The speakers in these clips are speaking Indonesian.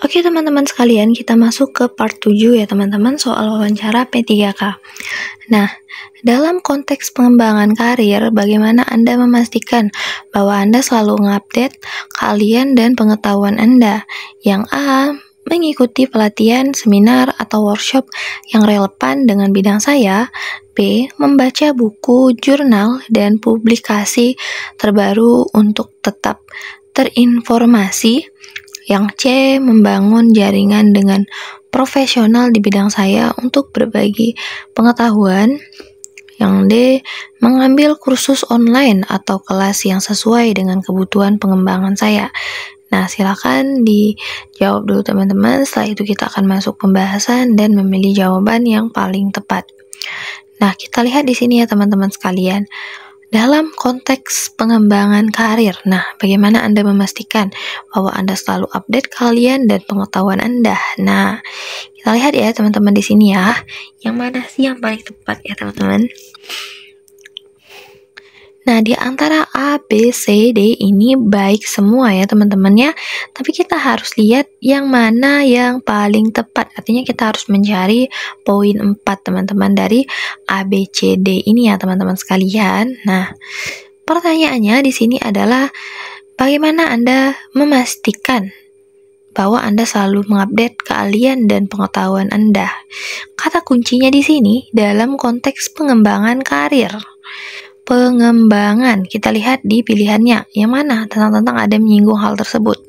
Oke teman-teman sekalian, kita masuk ke part 7 ya teman-teman, soal wawancara P3K. Nah, dalam konteks pengembangan karir, bagaimana Anda memastikan bahwa Anda selalu mengupdate keahlian dan pengetahuan Anda? Yang A, mengikuti pelatihan, seminar, atau workshop yang relevan dengan bidang saya. B, membaca buku, jurnal, dan publikasi terbaru untuk tetap terinformasi. Yang C, membangun jaringan dengan profesional di bidang saya untuk berbagi pengetahuan. Yang D, mengambil kursus online atau kelas yang sesuai dengan kebutuhan pengembangan saya. Nah, silakan dijawab dulu teman-teman. Setelah itu kita akan masuk pembahasan dan memilih jawaban yang paling tepat. Nah, kita lihat di sini ya teman-teman sekalian. Dalam konteks pengembangan karir, nah bagaimana Anda memastikan bahwa Anda selalu update keahlian dan pengetahuan Anda? Nah, kita lihat ya teman-teman di sini ya, yang mana sih yang paling tepat ya teman-teman? Nah, di antara A, B, C, D ini baik semua ya teman-teman ya. Tapi kita harus lihat yang mana yang paling tepat. Artinya kita harus mencari poin 4 teman-teman dari A, B, C, D ini ya teman-teman sekalian. Nah, pertanyaannya di sini adalah bagaimana Anda memastikan bahwa Anda selalu mengupdate keahlian dan pengetahuan Anda? Kata kuncinya di sini dalam konteks pengembangan karir. Pengembangan, kita lihat di pilihannya yang mana tentang ada menyinggung hal tersebut.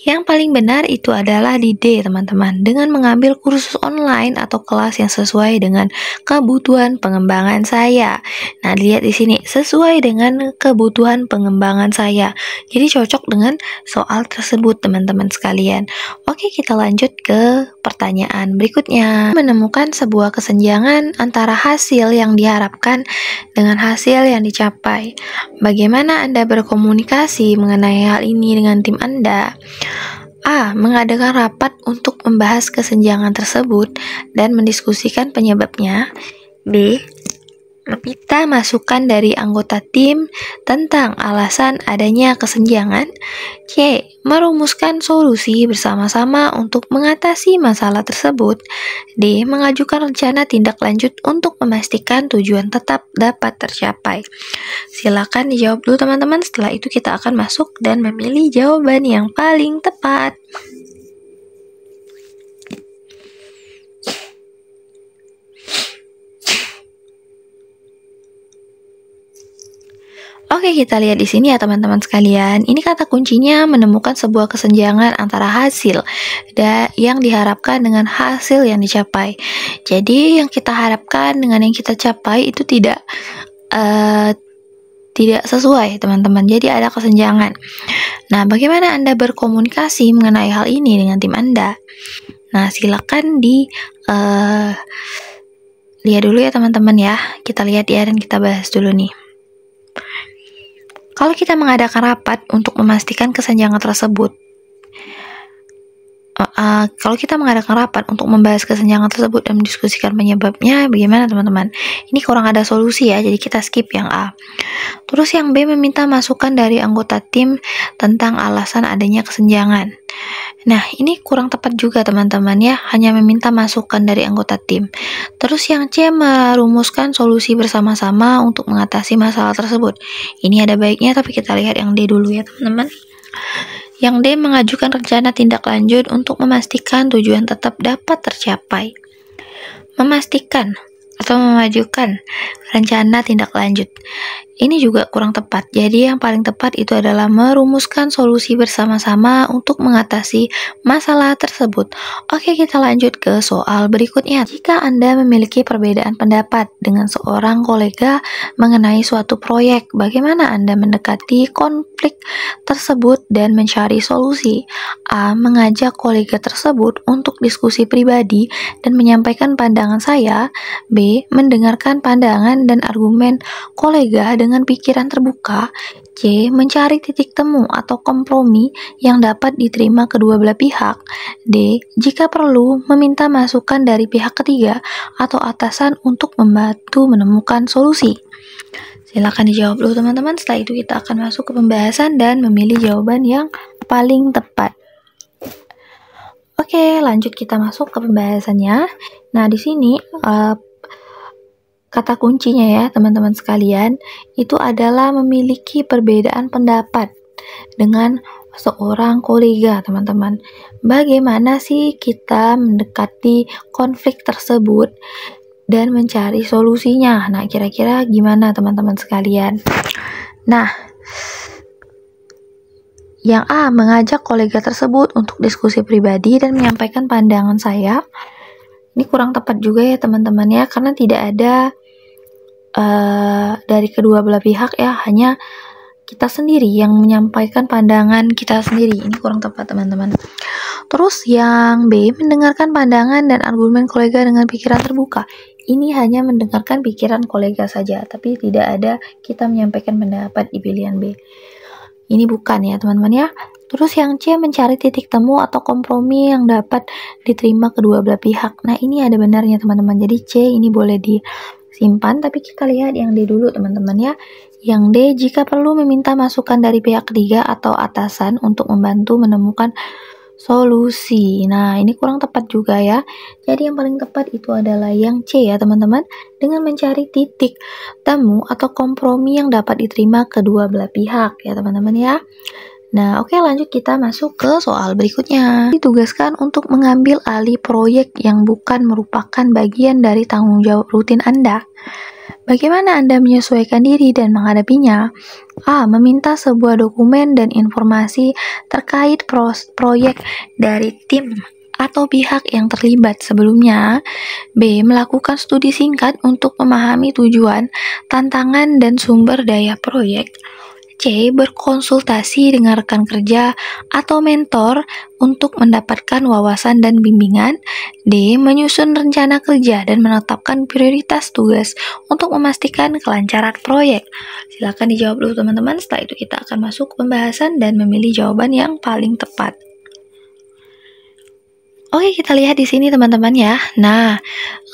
Yang paling benar itu adalah di D teman-teman, dengan mengambil kursus online atau kelas yang sesuai dengan kebutuhan pengembangan saya. Nah, lihat di sini sesuai dengan kebutuhan pengembangan saya. Jadi cocok dengan soal tersebut teman-teman sekalian. Oke, kita lanjut ke pertanyaan berikutnya. Menemukan sebuah kesenjangan antara hasil yang diharapkan dengan hasil yang dicapai. Bagaimana Anda berkomunikasi mengenai hal ini dengan tim Anda? A, mengadakan rapat untuk membahas kesenjangan tersebut dan mendiskusikan penyebabnya. B, meminta masukan dari anggota tim tentang alasan adanya kesenjangan. C, merumuskan solusi bersama-sama untuk mengatasi masalah tersebut. D, mengajukan rencana tindak lanjut untuk memastikan tujuan tetap dapat tercapai. Silakan dijawab dulu teman-teman. Setelah itu kita akan masuk dan memilih jawaban yang paling tepat. Oke, kita lihat di sini ya teman-teman sekalian. Ini kata kuncinya menemukan sebuah kesenjangan antara hasil yang diharapkan dengan hasil yang dicapai. Jadi yang kita harapkan dengan yang kita capai itu tidak sesuai teman-teman. Jadi ada kesenjangan. Nah, bagaimana Anda berkomunikasi mengenai hal ini dengan tim Anda? Nah, silakan lihat dulu ya teman-teman ya. Kita lihat ya dan kita bahas dulu nih. Kalau kita mengadakan rapat untuk memastikan kesenjangan tersebut, kalau kita mengadakan rapat untuk membahas kesenjangan tersebut dan mendiskusikan penyebabnya, bagaimana teman-teman? Ini kurang ada solusi ya, jadi kita skip yang A. Terus yang B, meminta masukan dari anggota tim tentang alasan adanya kesenjangan. Nah, ini kurang tepat juga teman-teman ya, hanya meminta masukan dari anggota tim. Terus yang C, merumuskan solusi bersama-sama untuk mengatasi masalah tersebut. Ini ada baiknya, tapi kita lihat yang D dulu ya teman-teman. Yang D, mengajukan rencana tindak lanjut untuk memastikan tujuan tetap dapat tercapai. Memastikan atau memajukan rencana tindak lanjut. Ini juga kurang tepat. Jadi yang paling tepat itu adalah merumuskan solusi bersama-sama untuk mengatasi masalah tersebut. Oke, kita lanjut ke soal berikutnya. Jika Anda memiliki perbedaan pendapat dengan seorang kolega mengenai suatu proyek, bagaimana Anda mendekati konflik tersebut dan mencari solusi? A, mengajak kolega tersebut untuk diskusi pribadi dan menyampaikan pandangan saya. B, mendengarkan pandangan dan argumen kolega dengan pikiran terbuka. C, mencari titik temu atau kompromi yang dapat diterima kedua belah pihak. D, jika perlu, meminta masukan dari pihak ketiga atau atasan untuk membantu menemukan solusi. Silakan dijawab dulu teman-teman. Setelah itu kita akan masuk ke pembahasan dan memilih jawaban yang paling tepat. Oke, lanjut kita masuk ke pembahasannya. Nah, di sini kata kuncinya ya, teman-teman sekalian, itu adalah memiliki perbedaan pendapat dengan seorang kolega, teman-teman. Bagaimana sih kita mendekati konflik tersebut dan mencari solusinya? Nah, kira-kira gimana teman-teman sekalian? Nah, yang A, mengajak kolega tersebut untuk diskusi pribadi dan menyampaikan pandangan saya. Ini kurang tepat juga ya teman-teman ya, karena tidak ada dari kedua belah pihak ya, hanya kita sendiri yang menyampaikan pandangan kita sendiri. Ini kurang tepat teman-teman. Terus yang B, mendengarkan pandangan dan argumen kolega dengan pikiran terbuka. Ini hanya mendengarkan pikiran kolega saja, tapi tidak ada kita menyampaikan pendapat di pilihan B. Ini bukan ya teman-teman ya. Terus yang C, mencari titik temu atau kompromi yang dapat diterima kedua belah pihak. Nah, ini ada benarnya teman-teman. Jadi C ini boleh disimpan, tapi kita lihat yang D dulu teman-teman ya. Yang D, jika perlu meminta masukan dari pihak ketiga atau atasan untuk membantu menemukan solusi. Nah, ini kurang tepat juga ya. Jadi yang paling tepat itu adalah yang C ya teman-teman, dengan mencari titik temu atau kompromi yang dapat diterima kedua belah pihak ya teman-teman ya. Nah, oke, lanjut kita masuk ke soal berikutnya. Ditugaskan untuk mengambil alih proyek yang bukan merupakan bagian dari tanggung jawab rutin Anda. Bagaimana Anda menyesuaikan diri dan menghadapinya? A, meminta sebuah dokumen dan informasi terkait proyek dari tim atau pihak yang terlibat sebelumnya. B, melakukan studi singkat untuk memahami tujuan, tantangan, dan sumber daya proyek. C, berkonsultasi dengan rekan kerja atau mentor untuk mendapatkan wawasan dan bimbingan. D, menyusun rencana kerja dan menetapkan prioritas tugas untuk memastikan kelancaran proyek. Silakan dijawab dulu teman-teman, setelah itu kita akan masuk ke pembahasan dan memilih jawaban yang paling tepat. Oke, kita lihat di sini teman-teman ya. Nah,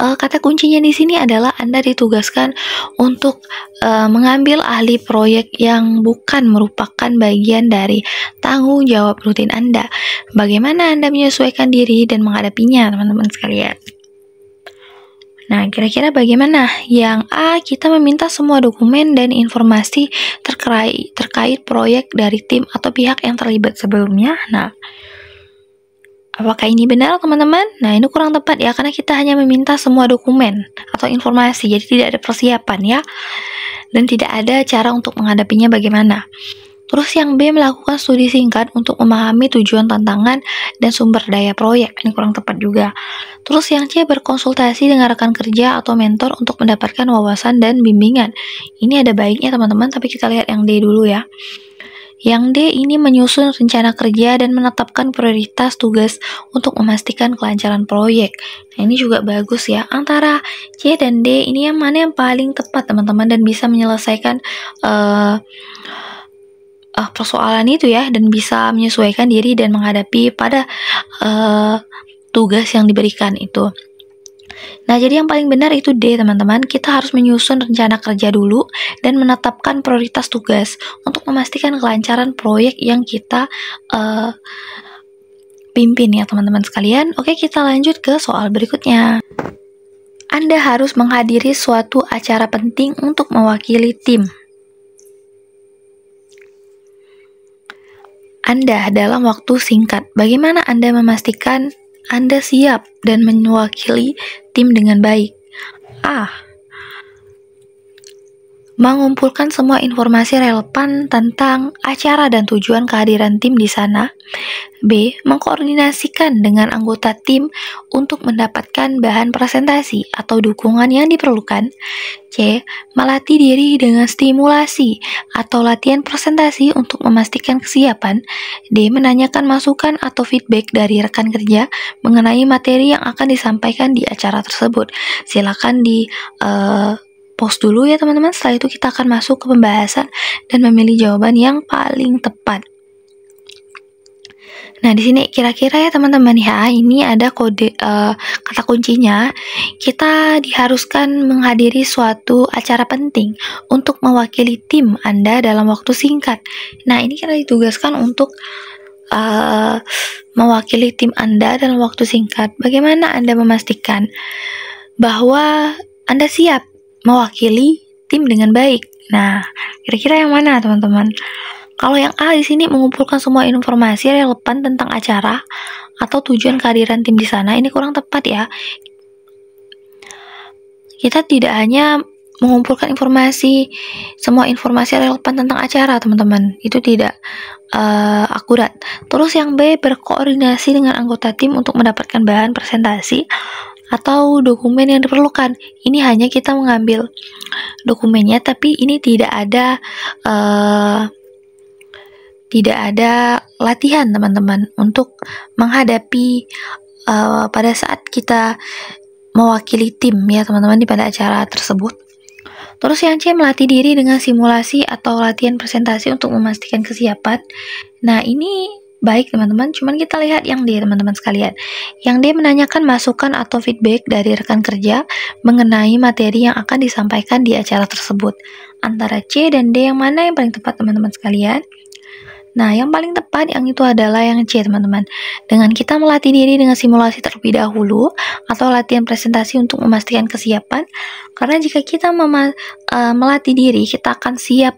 kata kuncinya di sini adalah Anda ditugaskan untuk mengambil alih proyek yang bukan merupakan bagian dari tanggung jawab rutin Anda. Bagaimana Anda menyesuaikan diri dan menghadapinya, teman-teman sekalian? Nah, kira-kira bagaimana? Yang A, kita meminta semua dokumen dan informasi terkait proyek dari tim atau pihak yang terlibat sebelumnya. Nah, apakah ini benar teman-teman? Nah, ini kurang tepat ya, karena kita hanya meminta semua dokumen atau informasi, jadi tidak ada persiapan ya, dan tidak ada cara untuk menghadapinya bagaimana. Terus yang B, melakukan studi singkat untuk memahami tujuan, tantangan, dan sumber daya proyek. Ini kurang tepat juga. Terus yang C, berkonsultasi dengan rekan kerja atau mentor untuk mendapatkan wawasan dan bimbingan. Ini ada baiknya teman-teman, tapi kita lihat yang D dulu ya. Yang D ini menyusun rencana kerja dan menetapkan prioritas tugas untuk memastikan kelancaran proyek. Nah, ini juga bagus ya. Antara C dan D ini yang mana yang paling tepat teman-teman dan bisa menyelesaikan persoalan itu ya, dan bisa menyesuaikan diri dan menghadapi pada tugas yang diberikan itu. Nah, jadi yang paling benar itu D, teman-teman. Kita harus menyusun rencana kerja dulu dan menetapkan prioritas tugas untuk memastikan kelancaran proyek yang kita pimpin ya, teman-teman sekalian. Oke, kita lanjut ke soal berikutnya. Anda harus menghadiri suatu acara penting untuk mewakili tim Anda dalam waktu singkat. Bagaimana Anda memastikan Anda siap dan mewakili tim dengan baik? A, mengumpulkan semua informasi relevan tentang acara dan tujuan kehadiran tim di sana. B, mengkoordinasikan dengan anggota tim untuk mendapatkan bahan presentasi atau dukungan yang diperlukan. C, melatih diri dengan stimulasi atau latihan presentasi untuk memastikan kesiapan. D, menanyakan masukan atau feedback dari rekan kerja mengenai materi yang akan disampaikan di acara tersebut. Silakan di pause dulu ya teman-teman. Setelah itu kita akan masuk ke pembahasan dan memilih jawaban yang paling tepat. Nah, di sini kira-kira ya teman-teman ya, ini ada kode kata kuncinya. Kita diharuskan menghadiri suatu acara penting untuk mewakili tim Anda dalam waktu singkat. Nah, ini kita ditugaskan untuk mewakili tim Anda dalam waktu singkat, bagaimana Anda memastikan bahwa Anda siap mewakili tim dengan baik? Nah, kira-kira yang mana, teman-teman? Kalau yang A di sini mengumpulkan semua informasi relevan tentang acara atau tujuan kehadiran tim di sana, ini kurang tepat ya. Kita tidak hanya mengumpulkan semua informasi relevan tentang acara, teman-teman. Itu tidak akurat. Terus yang B, berkoordinasi dengan anggota tim untuk mendapatkan bahan presentasi atau dokumen yang diperlukan. Ini hanya kita mengambil dokumennya, tapi ini tidak ada latihan, teman-teman, untuk menghadapi pada saat kita mewakili tim ya, teman-teman, pada acara tersebut. Terus yang C, melatih diri dengan simulasi atau latihan presentasi untuk memastikan kesiapan. Nah, ini baik, teman-teman, cuman kita lihat yang D, teman-teman sekalian. Yang D menanyakan masukan atau feedback dari rekan kerja mengenai materi yang akan disampaikan di acara tersebut. Antara C dan D, yang mana yang paling tepat, teman-teman sekalian? Nah, yang paling tepat yang itu adalah yang C, teman-teman. Dengan kita melatih diri dengan simulasi terlebih dahulu atau latihan presentasi untuk memastikan kesiapan, karena jika kita melatih diri, kita akan siap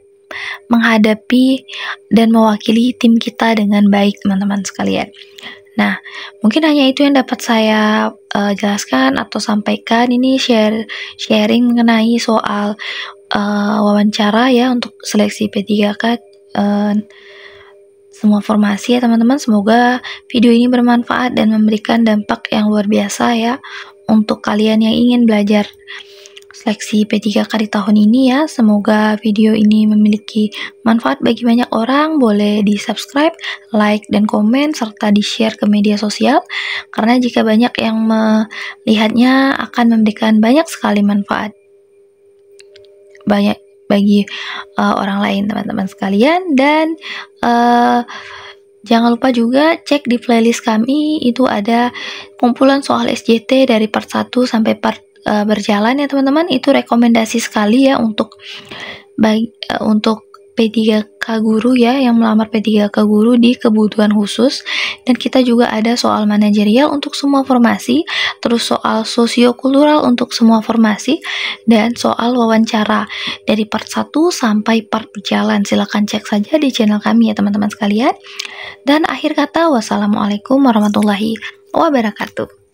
menghadapi dan mewakili tim kita dengan baik, teman-teman sekalian. Nah, mungkin hanya itu yang dapat saya jelaskan atau sampaikan. Ini sharing mengenai soal wawancara ya untuk seleksi P3K. Semua formasi ya, teman-teman. Semoga video ini bermanfaat dan memberikan dampak yang luar biasa ya untuk kalian yang ingin belajar seleksi P3K di tahun ini ya. Semoga video ini memiliki manfaat bagi banyak orang. Boleh di subscribe, like, dan komen, serta di share ke media sosial, karena jika banyak yang melihatnya akan memberikan banyak sekali manfaat bagi orang lain, teman-teman sekalian. Dan jangan lupa juga cek di playlist kami, itu ada kumpulan soal SJT dari part 1 sampai part berjalan ya, teman-teman. Itu rekomendasi sekali ya untuk P3K guru ya, yang melamar P3K guru di kebutuhan khusus. Dan kita juga ada soal manajerial untuk semua formasi, terus soal sosiokultural untuk semua formasi, dan soal wawancara dari part 1 sampai part berjalan. Silahkan cek saja di channel kami ya, teman-teman sekalian. Dan akhir kata, wassalamualaikum warahmatullahi wabarakatuh.